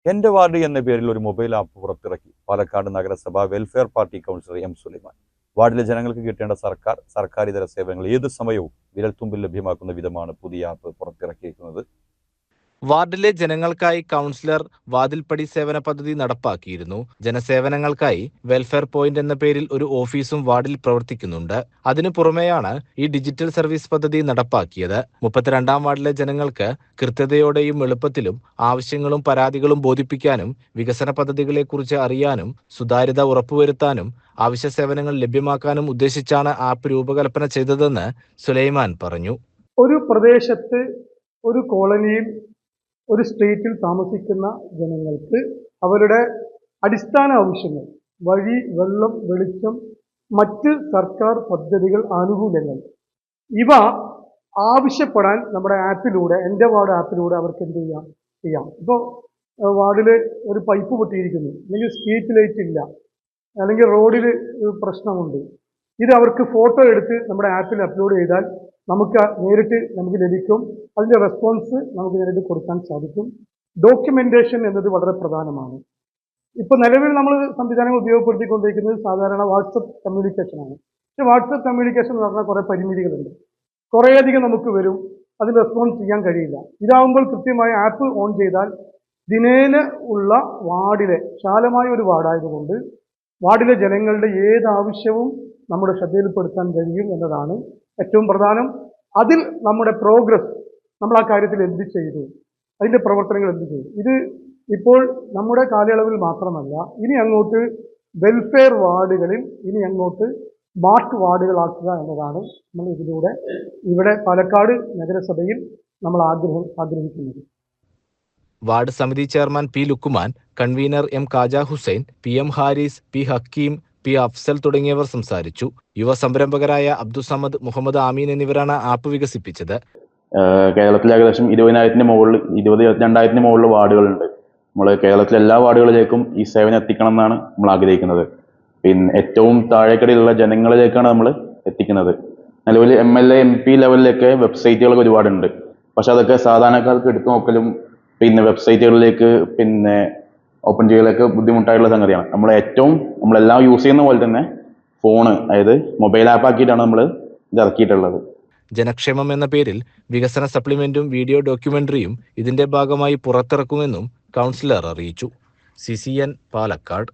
എന്റെ വാർഡ് എന്ന പേരിൽ ഒരു മൊബൈൽ ആപ്പ് പുറത്തിറക്കി പാലക്കാട് നഗരസഭ welfare party councillor M Sulaiman. വാർഡിലെ ജനങ്ങൾക്ക് കിട്ടേണ്ട സർക്കാരിതര സേവനങ്ങൾ ഏത് സമയവും വിരൽത്തുമ്പിൽ ലഭ്യമാക്കുന്ന വിധമാണ് പുതിയ ആപ്പ് പുറത്തിറക്കിയിരിക്കുന്നത്. വാർഡിലെ ജനങ്ങൾക്കായി കൗൺസിലർ വാതിൽപ്പടി സേവന പദ്ധതി നടപ്പാക്കിയിരുന്നു. ജനസേവനങ്ങൾക്കായി വെൽഫെയർ പോയിന്റ് എന്ന പേരിൽ ഒരു ഓഫീസും വാർഡിൽ പ്രവർത്തിക്കുന്നുണ്ട്. അതിനു പുറമെയാണ് ഈ ഡിജിറ്റൽ സർവീസ് പദ്ധതി നടപ്പാക്കിയത്. 32-ാം വാർഡിലെ ജനങ്ങൾക്ക് കൃത്യതയോടെയും എളുപ്പത്തിലും ആവശ്യങ്ങളും പരാതികളും ബോധിപ്പിക്കാനും വികസന പദ്ധതികളെക്കുറിച്ച് അറിയാനും സുതാര്യത ഉറപ്പുവരുത്താനും ആവശ്യ സേവനങ്ങൾ ലഭ്യമാക്കാനും ഉദ്ദേശിച്ചാണ് ആപ്പ് രൂപകൽപ്പന ചെയ്തതെന്ന് സുലൈമാൻ പറഞ്ഞു. ഒരു പ്രദേശത്ത്, ഒരു കോളനിയിൽ, ഒരു സ്ട്രീറ്റിൽ താമസിക്കുന്ന ജനങ്ങൾക്ക് അവരുടെ അടിസ്ഥാന ആവശ്യങ്ങൾ, വഴി, വെള്ളം, വെളിച്ചം, മറ്റ് സർക്കാർ പദ്ധതികൾ, ആനുകൂല്യങ്ങൾ, ഇവ ആവശ്യപ്പെടാൻ നമ്മുടെ ആപ്പിലൂടെ, എൻ്റെ വാർഡ് ആപ്പിലൂടെ അവർക്ക് എന്ത് ചെയ്യാം. ഇപ്പോൾ വാർഡിൽ ഒരു പൈപ്പ് പൊട്ടിയിരിക്കുന്നു, അല്ലെങ്കിൽ സ്ട്രീറ്റ് ലൈറ്റ് ഇല്ല, അല്ലെങ്കിൽ റോഡിൽ പ്രശ്നമുണ്ട്, ഇത് അവർക്ക് ഫോട്ടോ എടുത്ത് നമ്മുടെ ആപ്പിൽ അപ്ലോഡ് ചെയ്താൽ നേരിട്ട് നമുക്ക് ലഭിക്കും. അതിൻ്റെ റെസ്പോൺസ് നമുക്ക് നേരിട്ട് കൊടുക്കാൻ സാധിക്കും. ഡോക്യുമെന്റേഷൻ എന്നത് വളരെ പ്രധാനമാണ്. ഇപ്പോൾ നിലവിൽ നമ്മൾ സംവിധാനങ്ങൾ ഉപയോഗപ്പെടുത്തിക്കൊണ്ടിരിക്കുന്നത് സാധാരണ വാട്സപ്പ് കമ്മ്യൂണിക്കേഷനാണ്. പക്ഷേ വാട്സപ്പ് കമ്മ്യൂണിക്കേഷൻ എന്ന് പറഞ്ഞാൽ കുറേ പരിമിതികളുണ്ട്. കുറേയധികം നമുക്ക് വരും, അതിന് റെസ്പോൺസ് ചെയ്യാൻ കഴിയില്ല. ഇതാവുമ്പോൾ കൃത്യമായി ആപ്പ് ഓൺ ചെയ്താൽ ദിനേന ഉള്ള വാർഡിലെ, വിശാലമായ ഒരു വാർഡായതുകൊണ്ട് വാർഡിലെ ജനങ്ങളുടെ ഏത് ആവശ്യവും നമ്മുടെ ശ്രദ്ധയിൽപ്പെടുത്താൻ കഴിയും എന്നതാണ് ഏറ്റവും പ്രധാനം. അതിൽ നമ്മുടെ പ്രോഗ്രസ്, നമ്മൾ ആ കാര്യത്തിൽ എന്ത് ചെയ്തു, അതിൻ്റെ പ്രവർത്തനങ്ങൾ എന്ത് ചെയ്തു, ഇത് ഇപ്പോൾ നമ്മുടെ കാലയളവിൽ മാത്രമല്ല, ഇനി അങ്ങോട്ട് വെൽഫെയർ വാർഡുകളിൽ ഇനി അങ്ങോട്ട് സ്മാർട്ട് വാർഡുകളാക്കുക എന്നതാണ് നമ്മൾ ഇവിടെ പാലക്കാട് നഗരസഭയിൽ നമ്മൾ ആഗ്രഹിക്കുന്നത്. വാർഡ് സമിതി chairman P Lukman, convener M Kaja Hussain, P M Haris, P Hakeem, P Afsal തുടങ്ങിയവർ സംസാരിച്ചു. യുവ സംരംഭകരായ അബ്ദുസമദ്, മുഹമ്മദ് ആമീൻ എന്നിവരാണ് ആപ്പ് വികസിപ്പിച്ചത്. കേരളത്തിൽ ഏകദേശം 20,000-22,000 മുകളിൽ വാർഡുകളുണ്ട്. നമ്മൾ കേരളത്തിലെ എല്ലാ വാർഡുകളിലേക്കും ഈ സേവനം എത്തിക്കണം എന്നാണ് നമ്മൾ ആഗ്രഹിക്കുന്നത്. പിന്നെ ഏറ്റവും താഴേക്കടിയിലുള്ള ജനങ്ങളിലേക്കാണ് നമ്മൾ എത്തിക്കുന്നത്. നിലവിൽ MLA MP ലെവലിലൊക്കെ വെബ്സൈറ്റുകളൊക്കെ ഒരുപാടുണ്ട്. പക്ഷെ അതൊക്കെ സാധാരണക്കാർക്ക് എടുത്തു നോക്കലും പിന്നെ വെബ്സൈറ്റുകളിലേക്ക് ഓപ്പൺ ചെയ്യലൊക്കെ ബുദ്ധിമുട്ടായിട്ടുള്ള സംഗതിയാണ്. നമ്മളെല്ലാം യൂസ് ചെയ്യുന്ന പോലെ തന്നെ ഫോണ്, അതായത് മൊബൈൽ ആപ്പ് ആക്കിയിട്ടാണ് നമ്മൾ ഇത് ഇറക്കിയിട്ടുള്ളത്. ജനക്ഷേമം എന്ന പേരിൽ വികസന സപ്ലിമെന്റും വീഡിയോ ഡോക്യുമെന്ററിയും ഇതിന്റെ ഭാഗമായി പുറത്തിറക്കുമെന്നും കൗൺസിലർ അറിയിച്ചു. CCN പാലക്കാട്.